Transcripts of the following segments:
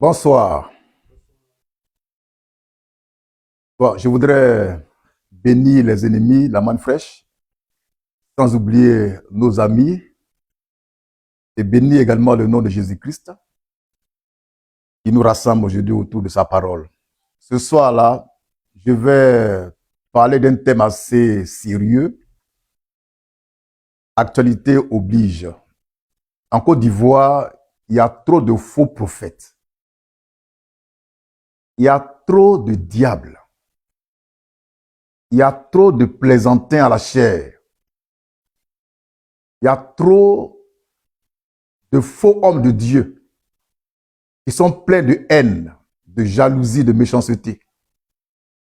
Bonsoir. Bon, je voudrais bénir les ennemis, la manne fraîche, sans oublier nos amis, et bénir également le nom de Jésus-Christ, qui nous rassemble aujourd'hui autour de sa parole. Ce soir-là, je vais parler d'un thème assez sérieux. Actualité oblige. En Côte d'Ivoire, il y a trop de faux prophètes. Il y a trop de diables. Il y a trop de plaisantins à la chair. Il y a trop de faux hommes de Dieu qui sont pleins de haine, de jalousie, de méchanceté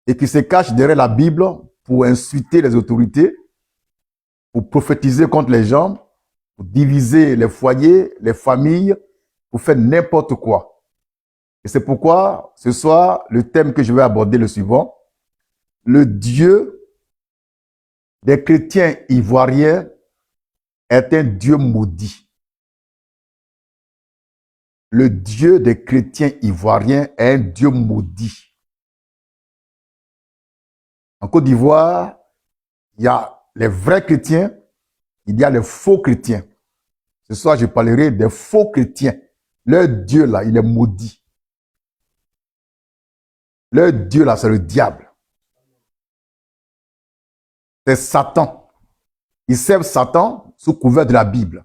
et qui se cachent derrière la Bible pour insulter les autorités, pour prophétiser contre les gens, pour diviser les foyers, les familles, pour faire n'importe quoi. Et c'est pourquoi, ce soir, le thème que je vais aborder est le suivant. Le Dieu des chrétiens ivoiriens est un Dieu maudit. Le Dieu des chrétiens ivoiriens est un Dieu maudit. En Côte d'Ivoire, il y a les vrais chrétiens, il y a les faux chrétiens. Ce soir, je parlerai des faux chrétiens. Leur Dieu, là, il est maudit. Leur Dieu, là, c'est le diable. C'est Satan. Ils servent Satan sous couvert de la Bible.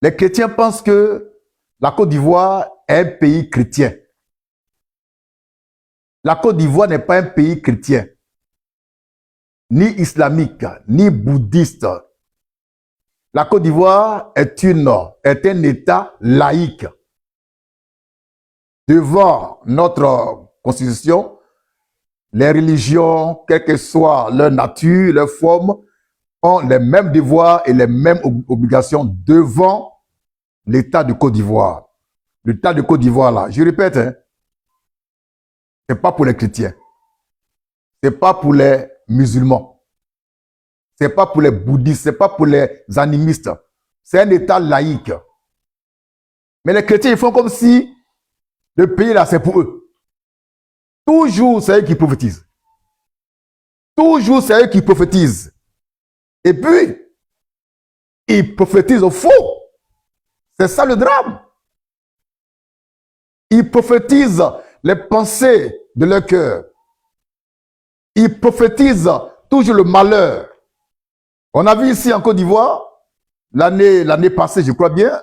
Les chrétiens pensent que la Côte d'Ivoire est un pays chrétien. La Côte d'Ivoire n'est pas un pays chrétien, ni islamique, ni bouddhiste. La Côte d'Ivoire est un État laïque. Devant notre constitution, les religions, quelle que soit leur nature, leur forme, ont les mêmes devoirs et les mêmes obligations devant l'État de Côte d'Ivoire. L'État de Côte d'Ivoire, là, je répète, c'est pas pour les chrétiens. C'est pas pour les musulmans. C'est pas pour les bouddhistes. C'est pas pour les animistes. C'est un État laïque. Mais les chrétiens, ils font comme si le pays, là, c'est pour eux. Toujours, c'est eux qui prophétisent. Toujours, c'est eux qui prophétisent. Et puis, ils prophétisent au faux. C'est ça le drame. Ils prophétisent les pensées de leur cœur. Ils prophétisent toujours le malheur. On a vu ici en Côte d'Ivoire, l'année passée, je crois bien,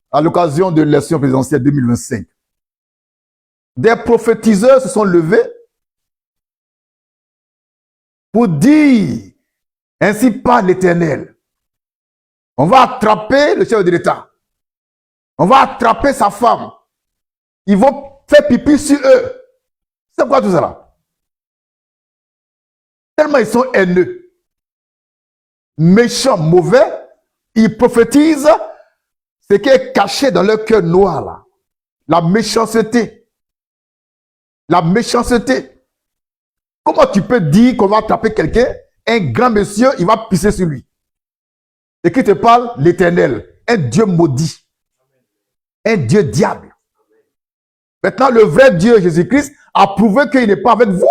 à l'occasion de l'élection présidentielle 2025. Des prophétiseurs se sont levés pour dire, ainsi parle l'Éternel, on va attraper le chef de l'État. On va attraper sa femme. Ils vont faire pipi sur eux. C'est quoi tout ça là? Tellement ils sont haineux, méchants, mauvais, ils prophétisent ce qui est caché dans leur cœur noir là. La méchanceté. La méchanceté. Comment tu peux dire qu'on va attraper quelqu'un, un grand monsieur, il va pisser sur lui? Et qui te parle? L'Éternel, un Dieu maudit, un Dieu diable. Maintenant, le vrai Dieu, Jésus-Christ, a prouvé qu'il n'est pas avec vous.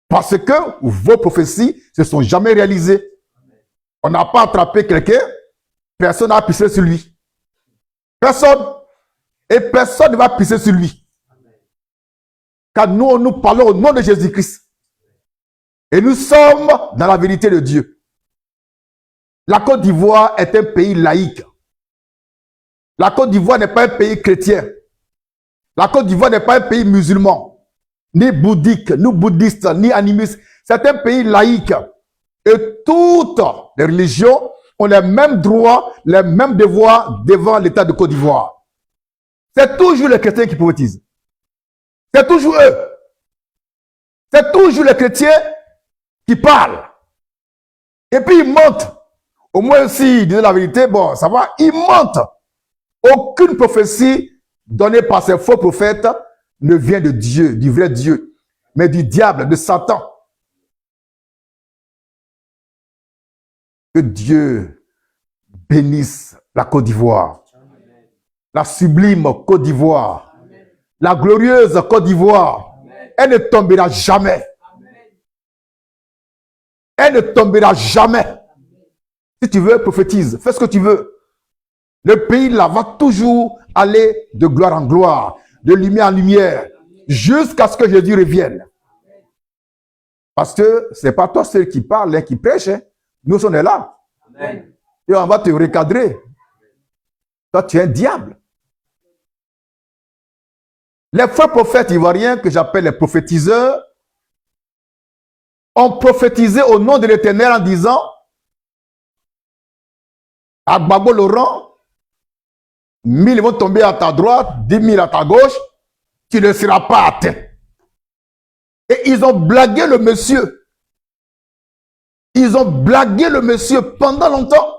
Parce que vos prophéties ne se sont jamais réalisées. On n'a pas attrapé quelqu'un, personne n'a pissé sur lui. Personne. Et personne ne va pisser sur lui. Car nous parlons au nom de Jésus-Christ. Et nous sommes dans la vérité de Dieu. La Côte d'Ivoire est un pays laïque. La Côte d'Ivoire n'est pas un pays chrétien. La Côte d'Ivoire n'est pas un pays musulman, ni bouddhique, ni bouddhiste, ni animiste. C'est un pays laïque. Et toutes les religions ont les mêmes droits, les mêmes devoirs devant l'État de Côte d'Ivoire. C'est toujours les chrétiens qui prophétisent. C'est toujours eux. C'est toujours les chrétiens qui parlent. Et puis ils mentent. Au moins s'ils disent la vérité, bon, ça va, ils mentent. Aucune prophétie donnée par ces faux prophètes ne vient de Dieu, du vrai Dieu, mais du diable, de Satan. Que Dieu bénisse la Côte d'Ivoire. la sublime Côte d'Ivoire, la glorieuse Côte d'Ivoire, elle ne tombera jamais. Elle ne tombera jamais. Si tu veux, prophétise, fais ce que tu veux. Le pays là va toujours aller de gloire en gloire, de lumière en lumière, jusqu'à ce que Jésus revienne. Parce que ce n'est pas toi seul qui parle, qui prêche. Hein. Nous, on est là. Amen. Et on va te recadrer. Toi, tu es un diable. Les faux prophètes ivoiriens, que j'appelle les prophétiseurs, ont prophétisé au nom de l'Éternel en disant à Gbagbo Laurent, 1000 vont tomber à ta droite, 10 000 à ta gauche, tu ne seras pas atteint. Et ils ont blagué le monsieur. Ils ont blagué le monsieur pendant longtemps.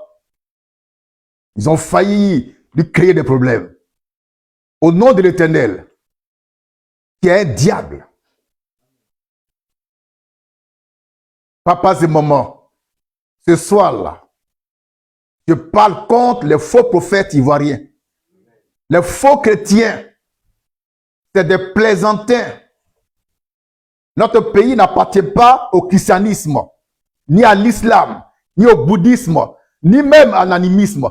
Ils ont failli lui créer des problèmes. Au nom de l'Éternel, qui est un diable. Papas et mamans, ce soir-là, je parle contre les faux prophètes ivoiriens. Les faux chrétiens, c'est des plaisantins. Notre pays n'appartient pas au christianisme, ni à l'islam, ni au bouddhisme, ni même à l'animisme.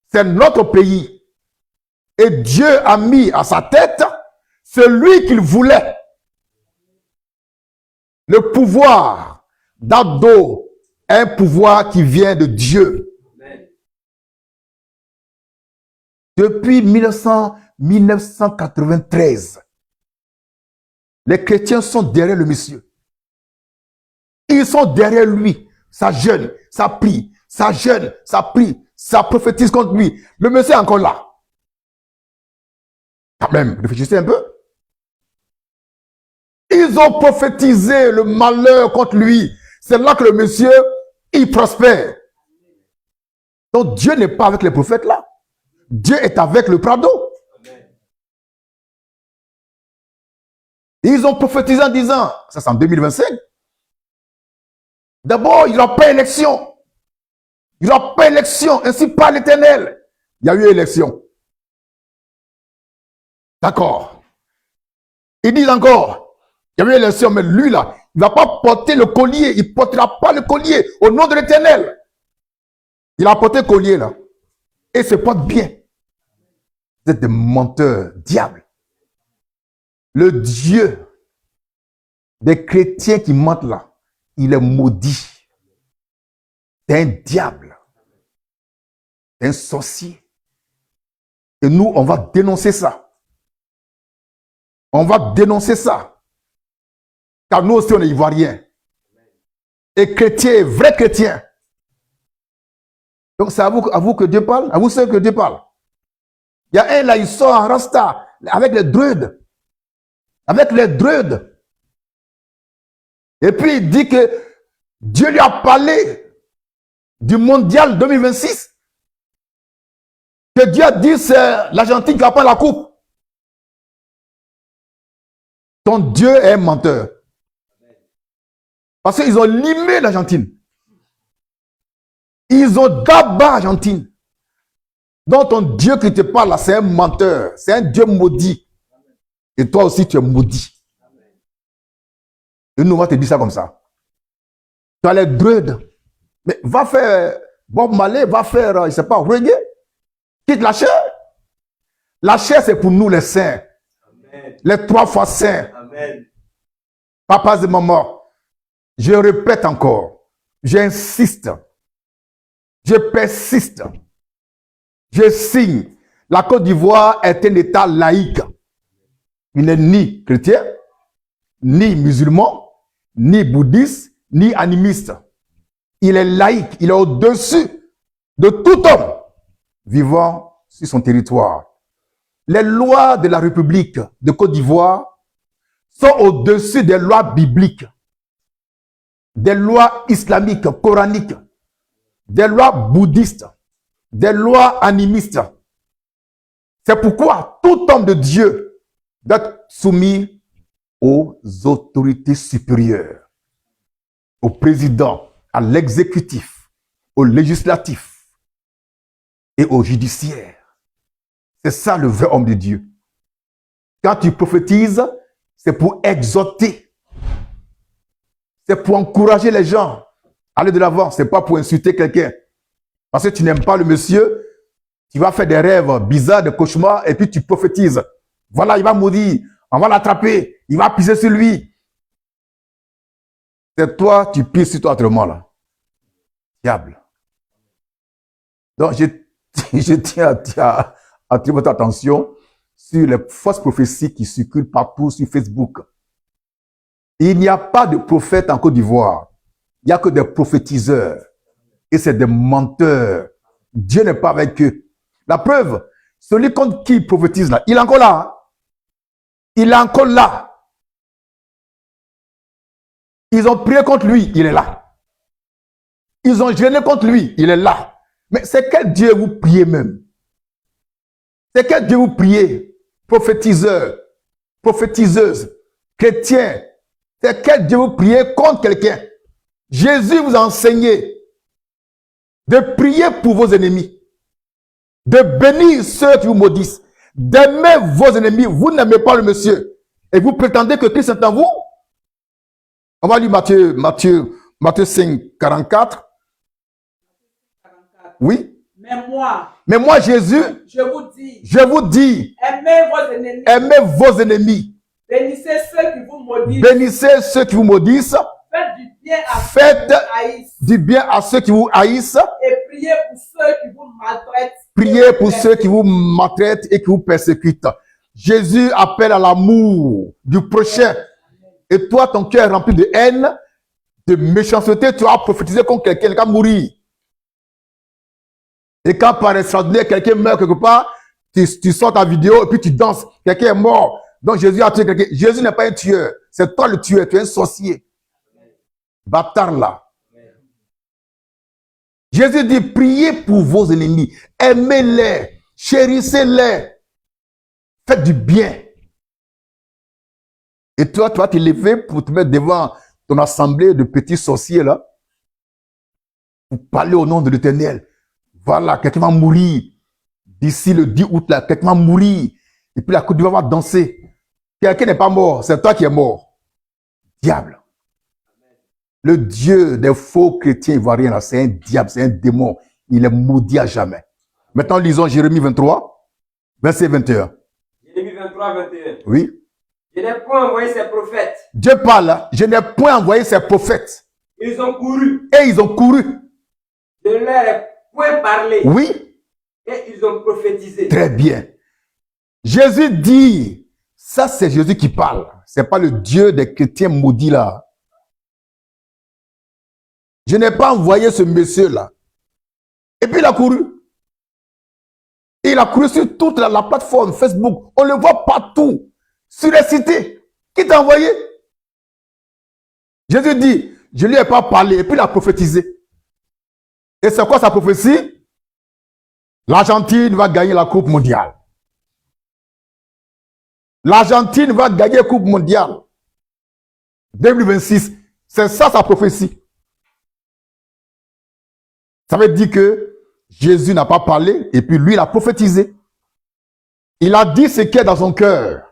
C'est notre pays. Et Dieu a mis à sa tête celui qu'il voulait. Le pouvoir d'Abdo est un pouvoir qui vient de Dieu. Depuis 1993, les chrétiens sont derrière le monsieur. Ils sont derrière lui. Ça jeûne, ça prie, ça jeûne, ça prie, ça prophétise contre lui. Le monsieur est encore là. Quand même, réfléchissez un peu. Ils ont prophétisé le malheur contre lui. C'est là que le monsieur, il prospère. Donc Dieu n'est pas avec les prophètes là. Dieu est avec le Prado. Ils ont prophétisé en disant, ça c'est en 2025. D'abord, il n'y aura pas élection. Il n'y aura pas élection, ainsi par l'Éternel. Il y a eu élection. D'accord. Ils disent encore, il y a eu élection, mais lui là, il ne va pas porter le collier. Il ne portera pas le collier au nom de l'Éternel. Il a porté le collier là. Et se porte bien. Vous êtes des menteurs, diables. Le Dieu des chrétiens qui mentent là, il est maudit. C'est un diable. C'est un sorcier. Et nous, on va dénoncer ça. On va dénoncer ça. Car nous aussi, on est ivoiriens. Et chrétiens, vrais chrétiens. Donc c'est à vous que Dieu parle. À vous seul que Dieu parle. Il y a un là, il sort en rasta avec les druides. Avec les druides. Et puis il dit que Dieu lui a parlé du mondial 2026. Que Dieu a dit c'est l'Argentine qui va prendre la coupe. Ton Dieu est un menteur. Parce qu'ils ont limé l'Argentine. Ils ont d'abord l'Argentine. Donc ton Dieu qui te parle là, c'est un menteur. C'est un Dieu maudit. Et toi aussi, tu es maudit. Et nous, on va te dire ça comme ça. Tu as les druides. Mais va faire Bob Marley, va faire, je ne sais pas, reggae. Quitte la chair. La chair, c'est pour nous les saints. Amen. Les 3 fois saints. Amen. Papas et mamans, je répète encore. J'insiste. Je persiste. Je signe. La Côte d'Ivoire est un État laïque. Il n'est ni chrétien, ni musulman, ni bouddhiste, ni animiste. Il est laïque. Il est au-dessus de tout homme vivant sur son territoire. Les lois de la République de Côte d'Ivoire sont au-dessus des lois bibliques, des lois islamiques, coraniques, des lois bouddhistes, des lois animistes. C'est pourquoi tout homme de Dieu doit être soumis aux autorités supérieures, au président, à l'exécutif, au législatif et au judiciaire. C'est ça le vrai homme de Dieu. Quand tu prophétises, c'est pour exhorter. C'est pour encourager les gens à aller de l'avant. Ce n'est pas pour insulter quelqu'un. Parce que tu n'aimes pas le monsieur, tu vas faire des rêves bizarres, des cauchemars, et puis tu prophétises. Voilà, il va mourir, on va l'attraper, il va pisser sur lui. C'est toi, tu pisses sur toi autrement là. Diable. Donc, je tiens à attirer votre attention sur les fausses prophéties qui circulent partout sur Facebook. Il n'y a pas de prophète en Côte d'Ivoire. Il n'y a que des prophétiseurs. Et c'est des menteurs. Dieu n'est pas avec eux. La preuve, celui contre qui il prophétise là, il est encore là. Hein? Il est encore là. Ils ont prié contre lui, il est là. Ils ont gêné contre lui, il est là. Mais c'est quel Dieu vous priez même? C'est quel Dieu vous priez? Prophétiseur, prophétiseuse, chrétien. C'est quel Dieu vous priez contre quelqu'un? Jésus vous a enseigné de prier pour vos ennemis, de bénir ceux qui vous maudissent, d'aimer vos ennemis. Vous n'aimez pas le monsieur et vous prétendez que Christ est en vous. On va lire Matthieu 5, 44. Oui. Mais moi, Jésus, je vous dis, aimez vos ennemis. Bénissez ceux qui vous maudissent. Faites du bien à ceux qui vous haïssent. Et priez pour ceux qui vous maltraitent. Priez pour ceux qui vous maltraitent et qui vous persécutent. Jésus appelle à l'amour du prochain. Et toi, ton cœur est rempli de haine, de méchanceté. Tu as prophétisé contre quelqu'un qui va mourir. Et quand par extraordinaire, quelqu'un meurt quelque part, tu sors ta vidéo et puis tu danses. Quelqu'un est mort. Donc Jésus a tué quelqu'un. Jésus n'est pas un tueur. C'est toi le tueur. Tu es un sorcier. Bâtard là. Jésus dit, priez pour vos ennemis. Aimez-les. Chérissez-les. Faites du bien. Et toi, tu vas te lever pour te mettre devant ton assemblée de petits sorciers là. Pour parler au nom de l'Éternel. Voilà, quelqu'un va mourir. D'ici le 10 août là, quelqu'un va mourir. Et puis la Côte d'Ivoire va danser. Quelqu'un n'est pas mort, c'est toi qui es mort. Diable. Le Dieu des faux chrétiens ivoiriens là, c'est un diable, c'est un démon. Il est maudit à jamais. Maintenant, lisons Jérémie 23, verset 21. Jérémie 23, 21. Oui. Je n'ai point envoyé ces prophètes. Dieu parle là. Je n'ai point envoyé ces prophètes. Ils ont couru. Et ils ont couru. Je ne leur ai point parlé. Oui. Et ils ont prophétisé. Très bien. Jésus dit, ça c'est Jésus qui parle. C'est pas le Dieu des chrétiens maudits là. Je n'ai pas envoyé ce monsieur là. Et puis il a couru. Et il a couru sur toute la plateforme Facebook. On le voit partout. Sur les cités. Qui t'a envoyé? Jésus dit, je ne lui ai pas parlé. Et puis il a prophétisé. Et c'est quoi sa prophétie? L'Argentine va gagner la Coupe mondiale. L'Argentine va gagner la Coupe mondiale. 2026. C'est ça sa prophétie. Ça veut dire que Jésus n'a pas parlé et puis lui, il a prophétisé. Il a dit ce qui est dans son cœur.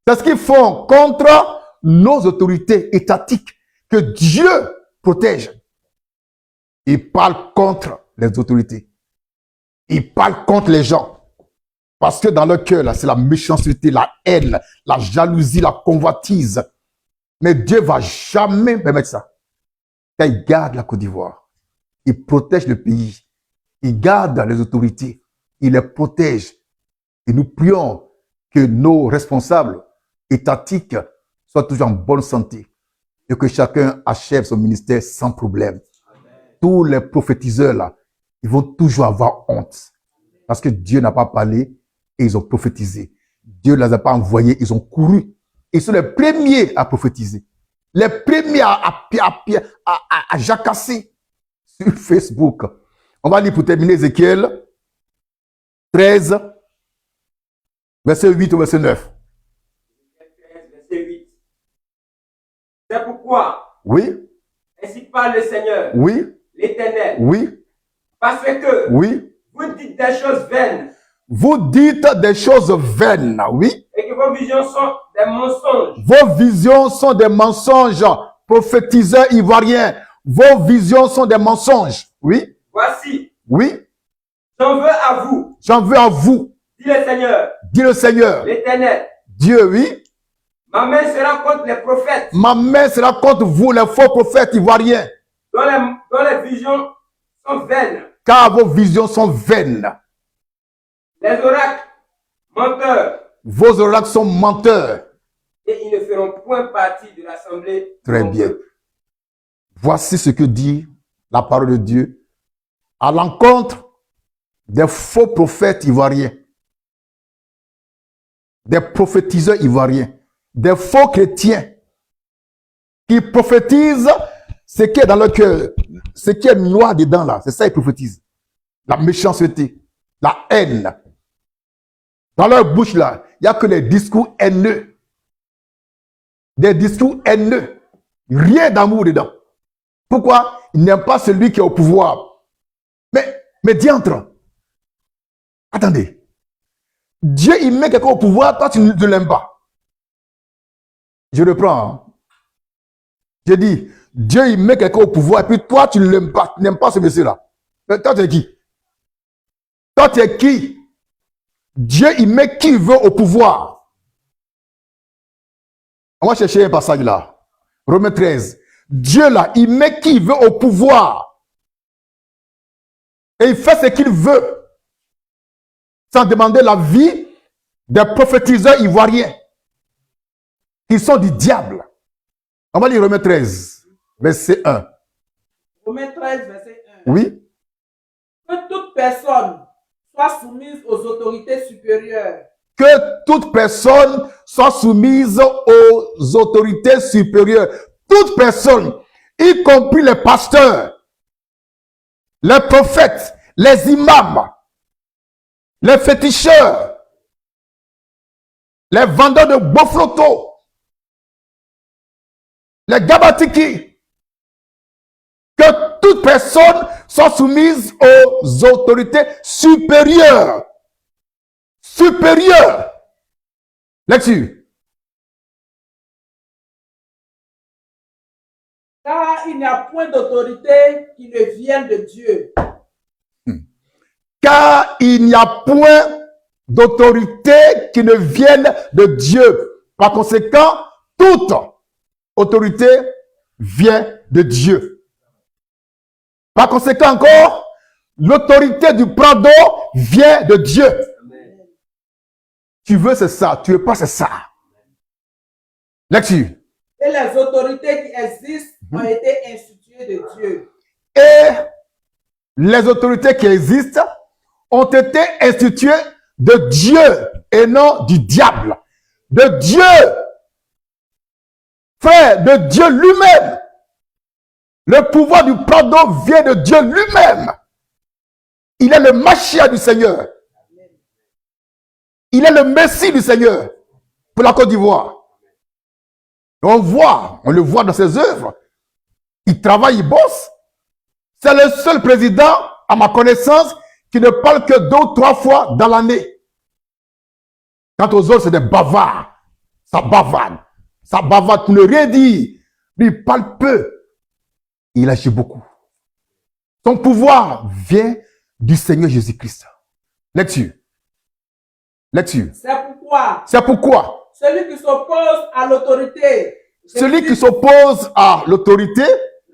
C'est ce qu'ils font contre nos autorités étatiques que Dieu protège. Ils parlent contre les autorités. Ils parlent contre les gens. Parce que dans leur cœur, là, c'est la méchanceté, la haine, la jalousie, la convoitise. Mais Dieu ne va jamais permettre ça. Quand il garde la Côte d'Ivoire, il protège le pays. Il garde les autorités. Il les protège. Et nous prions que nos responsables étatiques soient toujours en bonne santé. Et que chacun achève son ministère sans problème. Amen. Tous les prophétiseurs là, ils vont toujours avoir honte. Parce que Dieu n'a pas parlé et ils ont prophétisé. Dieu ne les a pas envoyés, ils ont couru. Ils sont les premiers à prophétiser. Les premiers à jacasser sur Facebook. On va lire pour terminer Ézéchiel 13, verset 8 au verset 9. Verset 8. C'est pourquoi. Oui. Ainsi parle le Seigneur. Oui. L'Éternel. Oui. Parce que. Oui. Vous dites des choses vaines. Vous dites des choses vaines, oui. et que vos visions sont des mensonges. Vos visions sont des mensonges. Prophétiseurs ivoiriens, vos visions sont des mensonges. Oui, Voici, oui. j'en veux à vous, J'en veux à vous, dit le Seigneur, dit le Seigneur. l'Éternel. Dieu, oui. Ma main sera contre les prophètes, Ma main sera contre vous, les faux prophètes ivoiriens, dont les visions sont vaines. car vos visions sont vaines. Les oracles, menteurs, Vos oracles sont menteurs. et ils ne feront point partie de l'assemblée. de Très mon bien. peuple. Voici ce que dit la parole de Dieu à l'encontre des faux prophètes ivoiriens, des prophétiseurs ivoiriens, des faux chrétiens qui prophétisent ce qui est dans leur cœur, ce qui est noir dedans là, c'est ça ils prophétisent. La méchanceté, la haine. Dans leur bouche là, il n'y a que des discours haineux. Des discours haineux. Rien d'amour dedans. Pourquoi? Ils n'aiment pas celui qui est au pouvoir. Mais diantre. Attendez. Dieu, il met quelqu'un au pouvoir, toi, tu ne l'aimes pas. Je reprends. Hein. J'ai dit, Dieu, il met quelqu'un au pouvoir, et puis toi, tu ne l'aimes pas. Tu n'aimes pas ce monsieur-là. Mais toi, tu es qui? Toi, tu es qui? Dieu, il met qui il veut au pouvoir. On va chercher un passage là. Romains 13. Dieu, là, il met qui il veut au pouvoir. Et il fait ce qu'il veut. Sans demander la vie des prophétiseurs ivoiriens. Qui sont du diable. On va lire Romains 13, verset 1. Romains 13, verset 1. Oui. Que toute personne soit soumise aux autorités supérieures. Que toute personne soit soumise aux autorités supérieures. Toute personne, y compris les pasteurs, les prophètes, les imams, les féticheurs, les vendeurs de bofloto, les gabatiki, que toute personne soit soumise aux autorités supérieures. Supérieures. Lecture. Car il n'y a point d'autorité qui ne vienne de Dieu. Car il n'y a point d'autorité qui ne vienne de Dieu. Par conséquent, toute autorité vient de Dieu. Par conséquent encore, l'autorité du prado vient de Dieu. Amen. Tu veux, c'est ça. Tu veux pas, c'est ça. Lecture. Et les autorités qui existent ont été instituées de Dieu. Et les autorités qui existent ont été instituées de Dieu et non du diable. De Dieu. Frère, de Dieu lui-même. Le pouvoir du pardon vient de Dieu lui-même. Il est le Mashiach du Seigneur. Il est le Messie du Seigneur pour la Côte d'Ivoire. On le voit dans ses œuvres. Il travaille, il bosse. C'est le seul président, à ma connaissance, qui ne parle que 2 ou 3 fois dans l'année. Quant aux autres, c'est des bavards. Ça bavarde. Ça bavarde pour ne rien dire. Lui, il parle peu. Il agit beaucoup. Son pouvoir vient du Seigneur Jésus-Christ. Lecture. Lecture. C'est pourquoi C'est pourquoi celui qui s'oppose à l'autorité celui qui s'oppose à l'autorité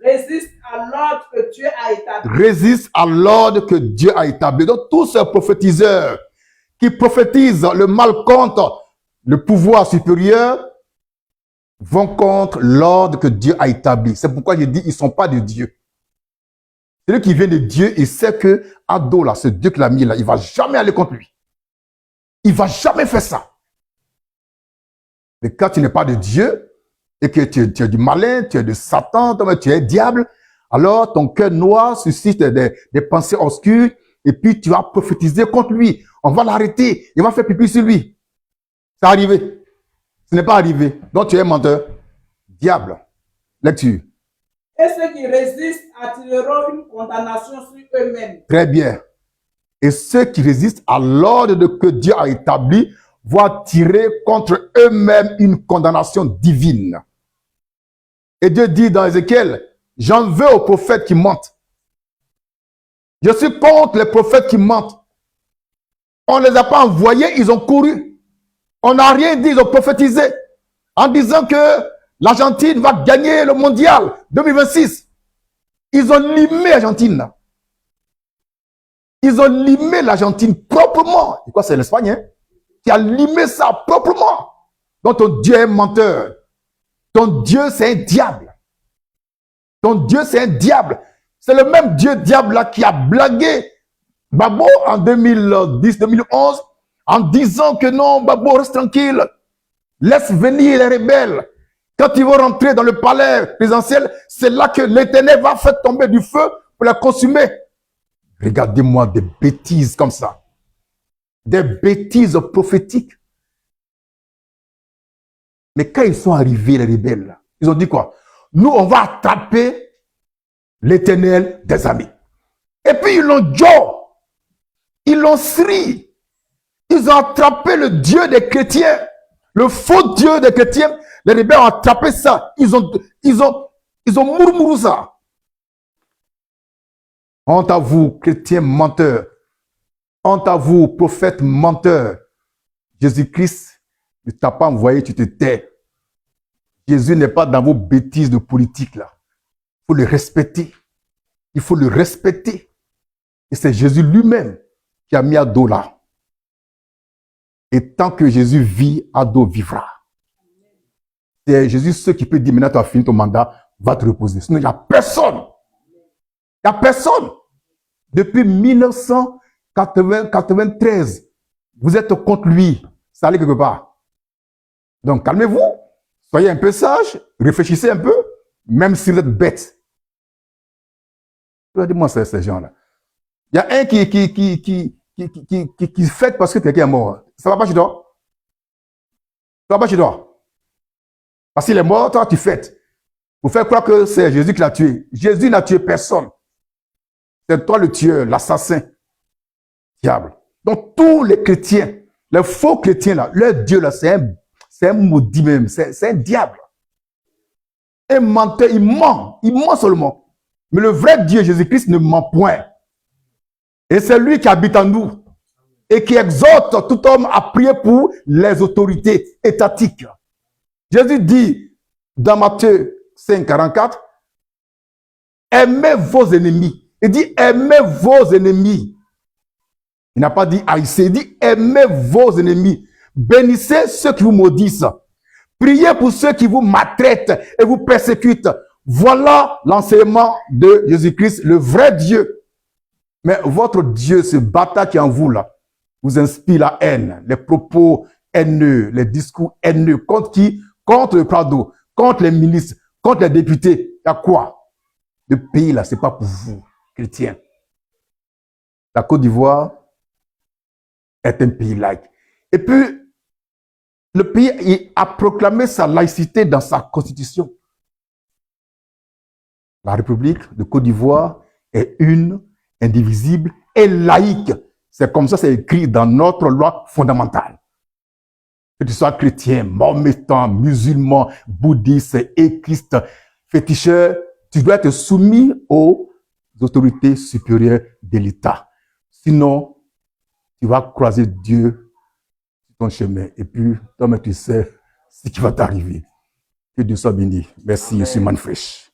résiste à l'ordre que Dieu a établi. résiste à l'ordre que Dieu a établi. Donc, tous ces prophétiseurs qui prophétisent le mal contre le pouvoir supérieur vont contre l'ordre que Dieu a établi. C'est pourquoi je dis, ils ne sont pas de Dieu. Celui qui vient de Dieu, il sait que Ado, là, ce Dieu qui l'a mis là, il ne va jamais aller contre lui. Il ne va jamais faire ça. Mais quand tu n'es pas de Dieu, et que tu es du malin, tu es de Satan, tu es diable, alors ton cœur noir suscite des pensées obscures, et puis tu vas prophétiser contre lui. On va l'arrêter, il va faire pipi sur lui. C'est arrivé. Ce n'est pas arrivé. Donc tu es menteur. Diable. Lecture. Et ceux qui résistent attireront une condamnation sur eux-mêmes. Très bien. Et ceux qui résistent à l'ordre que Dieu a établi vont tirer contre eux-mêmes une condamnation divine. Et Dieu dit dans Ézéchiel, j'en veux aux prophètes qui mentent. Je suis contre les prophètes qui mentent. On ne les a pas envoyés, ils ont couru. On n'a rien dit, ils ont prophétisé en disant que l'Argentine va gagner le mondial 2026. Ils ont limé l'Argentine. Ils ont limé l'Argentine proprement. Et quoi, c'est l'Espagne qui a limé ça proprement. Donc ton Dieu est menteur. Ton Dieu, c'est un diable. Ton Dieu, c'est un diable. C'est le même Dieu diable là qui a blagué Babo en 2010-2011 en disant que non, Babo, reste tranquille. Laisse venir les rebelles. Quand ils vont rentrer dans le palais présidentiel, c'est là que l'Éternel va faire tomber du feu pour la consumer. Regardez-moi des bêtises comme ça. Des bêtises prophétiques. Mais quand ils sont arrivés, les rebelles, ils ont dit quoi? Nous, on va attraper l'Éternel des amis. Et puis ils l'ont dit, ils l'ont sri. Ils ont attrapé le Dieu des chrétiens. Le faux Dieu des chrétiens. Les rebelles ont attrapé ça. Ils ont murmuré ça. Honte à vous, chrétiens menteurs. Honte à vous, prophètes menteurs. Jésus-Christ ne t'a pas envoyé, tu te tais. Jésus n'est pas dans vos bêtises de politique là. Il faut le respecter. Il faut le respecter. Et c'est Jésus lui-même qui a mis à dos là. Et tant que Jésus vit, à dos vivra. C'est Jésus ce qui peut dire maintenant tu as fini ton mandat, va te reposer. Sinon il n'y a personne. Il n'y a personne. Depuis 1993, vous êtes contre lui. Ça allait quelque part. Donc calmez-vous. Soyez un peu sage. Réfléchissez un peu. Même si vous êtes bête. Regardez-moi ces gens-là. Il y a un qui fête parce que quelqu'un est mort. Ça va pas chez toi? Ça va pas chez toi? Parce qu'il est mort, toi tu fêtes. Vous faites croire que c'est Jésus qui l'a tué. Jésus n'a tué personne. C'est toi le tueur, l'assassin. Diable. Donc tous les chrétiens, les faux chrétiens là, leur Dieu là, c'est un maudit même. C'est un diable. Un menteur, il ment seulement. Mais le vrai Dieu, Jésus-Christ, ne ment point. Et c'est lui qui habite en nous. Et qui exhorte tout homme à prier pour les autorités étatiques. Jésus dit dans Matthieu 5, 44, aimez vos ennemis. Il dit aimez vos ennemis. Il n'a pas dit haïssez, il dit aimez vos ennemis. Bénissez ceux qui vous maudissent. Priez pour ceux qui vous maltraitent et vous persécutent. Voilà l'enseignement de Jésus-Christ, le vrai Dieu. Mais votre Dieu, ce bâtard qui est en vous là, vous inspire la haine, les propos haineux, les discours haineux. Contre qui? Contre le Prado, contre les milices, contre les députés. Il y a quoi? Le pays là, c'est pas pour vous, chrétiens. La Côte d'Ivoire est un pays laïque. Et puis, le pays a proclamé sa laïcité dans sa constitution. La République de Côte d'Ivoire est une, indivisible et laïque. C'est comme ça, c'est écrit dans notre loi fondamentale. Que tu sois chrétien, mahométan, musulman, bouddhiste, équiste, féticheur, tu dois être soumis aux autorités supérieures de l'État. Sinon, tu vas croiser Dieu sur ton chemin. Et puis, toi-même, tu sais ce qui va t'arriver. Que Dieu soit béni. Merci, je suis Manfresh.